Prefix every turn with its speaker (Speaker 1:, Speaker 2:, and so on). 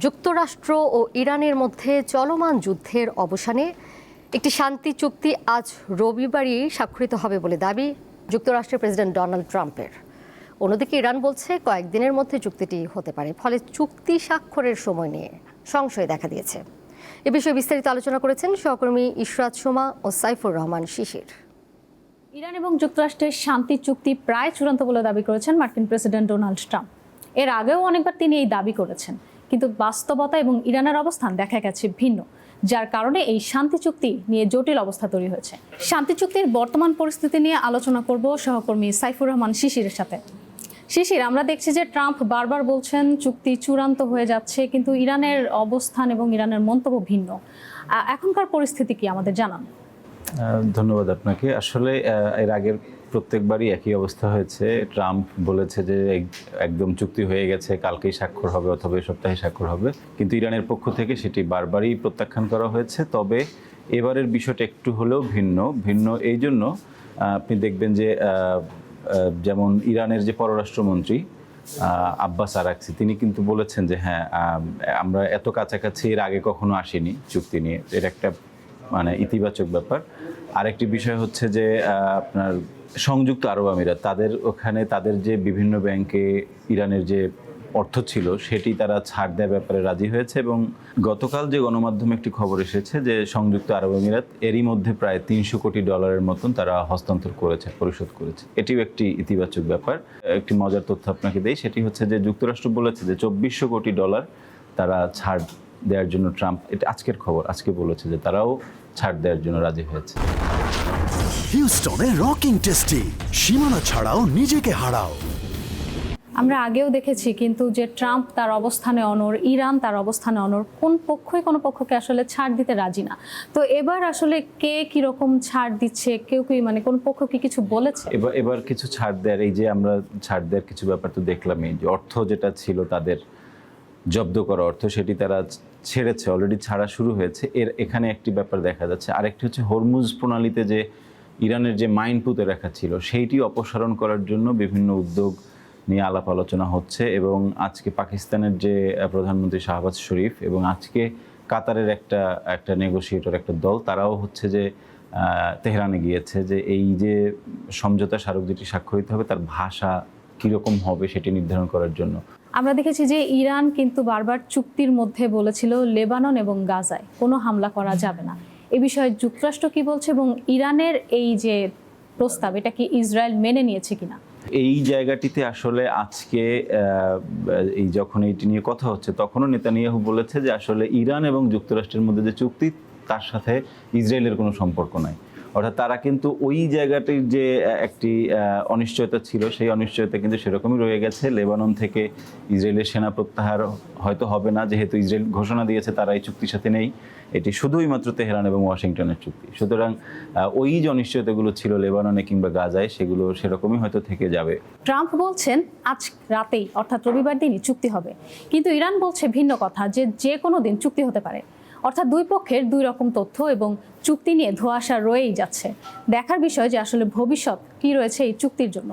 Speaker 1: যুক্তরাষ্ট্র ও ইরানের মধ্যে চলমান যুদ্ধের অবসানে একটি শান্তি চুক্তি আজ রবিবারই স্বাক্ষরিত হবে বলে দাবি যুক্তরাষ্ট্রের প্রেসিডেন্ট ডোনাল্ড ট্রাম্পের। অন্যদিকে ইরান বলছে কয়েকদিনের মধ্যে চুক্তিটি হতে পারে, ফলে চুক্তি স্বাক্ষরের সময় নিয়ে সংশয় দেখা দিয়েছে। এ বিষয়ে বিস্তারিত আলোচনা করেছেন সহকর্মী ইশরাত সোমা ও সাইফুর রহমান শিশির।
Speaker 2: ইরান এবং যুক্তরাষ্ট্রের শান্তি চুক্তি প্রায় চূড়ান্ত বলে দাবি করেছেন মার্কিন প্রেসিডেন্ট ডোনাল্ড ট্রাম্প। এর আগেও অনেকবার তিনি এই দাবি করেছেন, কিন্তু বাস্তবতা এবং ইরানের অবস্থান দেখা গেছে ভিন্ন, যার কারণে এই শান্তি চুক্তি নিয়ে জটিল অবস্থা তৈরি হয়েছে। শান্তি চুক্তির বর্তমান পরিস্থিতি নিয়ে আলোচনা করব সহকর্মী সাইফুর রহমান শিশিরের সাথে। শিশির, আমরা দেখছি যে ট্রাম্প বারবার বলছেন চুক্তি চূড়ান্ত হয়ে যাচ্ছে, কিন্তু ইরানের অবস্থান এবং ইরানের মন্তব্য ভিন্ন। এখনকার পরিস্থিতি কি আমাদের জানান?
Speaker 3: ধন্যবাদ আপনাকে। আসলে এর আগের প্রত্যেকবারই একই অবস্থা হয়েছে। ট্রাম্প বলেছে যে একদম চুক্তি হয়ে গেছে, কালকেই স্বাক্ষর হবে অথবা এই সপ্তাহে স্বাক্ষর হবে, কিন্তু ইরানের পক্ষ থেকে সেটি বারবারই প্রত্যাখ্যান করা হয়েছে। তবে এবারের বিষয়টা একটু হলেও ভিন্ন এই জন্য আপনি দেখবেন যে যেমন ইরানের যে পররাষ্ট্রমন্ত্রী আব্বাস আরাকচি, তিনি কিন্তু বলেছেন যে হ্যাঁ, আমরা এত কাছাকাছি এর আগে কখনো আসিনি চুক্তি নিয়ে। এর একটা ইতিবাচক ব্যাপার। আরেকটি বিষয় হচ্ছে যে আপনার সংযুক্ত আরব আমিরাত, তাদের যে বিভিন্ন ব্যাংকে ইরানের যে অর্থ ছিল সেটি তারা ছাড় দেওয়ার ব্যাপারে রাজি হয়েছে। এবং গতকাল যে গণমাধ্যমে একটি খবর এসেছে যে সংযুক্ত আরব আমিরাত এরই মধ্যে প্রায় $300 কোটি মতন তারা হস্তান্তর পরিশোধ করেছে। এটিও একটি ইতিবাচক ব্যাপার। একটি মজার তথ্য আপনাকে দেই, সেটি হচ্ছে যে যুক্তরাষ্ট্র বলেছে যে $2400 কোটি তারা ছাড় দেওয়ার জন্য, ট্রাম্প, এটা আজকের খবর, আজকে বলেছে যে তারাও ছাড় দেওয়ার জন্য রাজি হয়েছে।
Speaker 4: হিউস্টনে রকিং টেস্টি, সীমানা ছাড়াও নিজেকে হারাও।
Speaker 2: আমরা আগেও দেখেছি কিন্তু যে ট্রাম্প তার অবস্থানে অনড়, ইরান তার অবস্থানে অনড়, কোন পক্ষকে আসলে ছাড় দিতে রাজি না। তো এবার আসলে কে কিরকম ছাড় দিচ্ছে, কেউ কি কোন পক্ষ কি কিছু বলেছে?
Speaker 3: এবার কিছু ছাড় দেওয়ার, এই যে আমরা ছাড় দেওয়ার কিছু ব্যাপার তো দেখলামই, যে অর্থ যেটা ছিল তাদের জব্দ করা অর্থ, সেটি তারা ছেড়েছে, অলরেডি ছাড়া শুরু হয়েছে। এখানে একটি ব্যাপার দেখা যাচ্ছে। আরেকটি হচ্ছে হরমুজ প্রণালীতে যে ইরানের যে মাইন পুঁতে রাখা ছিল সেইটি অপসারণ করার জন্য বিভিন্ন উদ্যোগ নিয়ে আলাপ আলোচনা হচ্ছে। এবং আজকে পাকিস্তানের যে প্রধানমন্ত্রী শাহবাজ শরীফ এবং আজকে কাতারের একটা নেগোসিয়েটর একটা দল, তারাও হচ্ছে যে তেহরানে গিয়েছে যে এই যে সমঝোতা স্মারক যেটি স্বাক্ষরিত হবে তার ভাষা কীরকম হবে সেটি নির্ধারণ করার জন্য।
Speaker 2: আমরা দেখেছি যে ইরান কিন্তু বারবার চুক্তির মধ্যে বলেছিল লেবানন এবং গাজায় কোনো হামলা করা যাবে না। এ বিষয়ে যুক্তরাষ্ট্র কি বলছে এবং ইরানের এই যে প্রস্তাব, এটা কি ইসরায়েল মেনে নিয়েছে কিনা?
Speaker 3: এই জায়গাটিতে আসলে আজকে যখন এইটি নিয়ে কথা হচ্ছে তখনও নেতানিয়াহু বলেছে যে আসলে ইরান এবং যুক্তরাষ্ট্রের মধ্যে যে চুক্তি তার সাথে ইসরায়েলের কোনো সম্পর্ক নাই। অর্থাৎ তারা কিন্তু ওই জায়গাটির যে একটি অনিশ্চয়তা ছিল সেই অনিশ্চয়তা কিন্তু সেরকমই রয়ে গেছে। লেবানন থেকে ইসরায়েলের সেনা প্রত্যাহার হয়তো হবে না, যেহেতু ইসরায়েল ঘোষণা দিয়েছে তারা এই চুক্তির সাথে নেই। এটি শুধুই মাত্র তেহরান এবং ওয়াশিংটনের চুক্তি। সুতরাং ওই যে অনিশ্চয়তাগুলো ছিল লেবাননে কিংবা গাজায়, সেগুলো সেরকমই হয়তো থেকে যাবে।
Speaker 2: ট্রাম্প বলছেন আজ রাতেই অর্থাৎ রবিবার দিনই চুক্তি হবে, কিন্তু ইরান বলছে ভিন্ন কথা, যে কোনো দিন চুক্তি হতে পারে। অর্থাৎ দুই পক্ষের দুই রকম তথ্য এবং চুক্তি নিয়ে ধোঁয়াশা রয়েই যাচ্ছে। দেখার বিষয় যে আসলে ভবিষ্যৎ কি রয়েছে এই চুক্তির জন্য।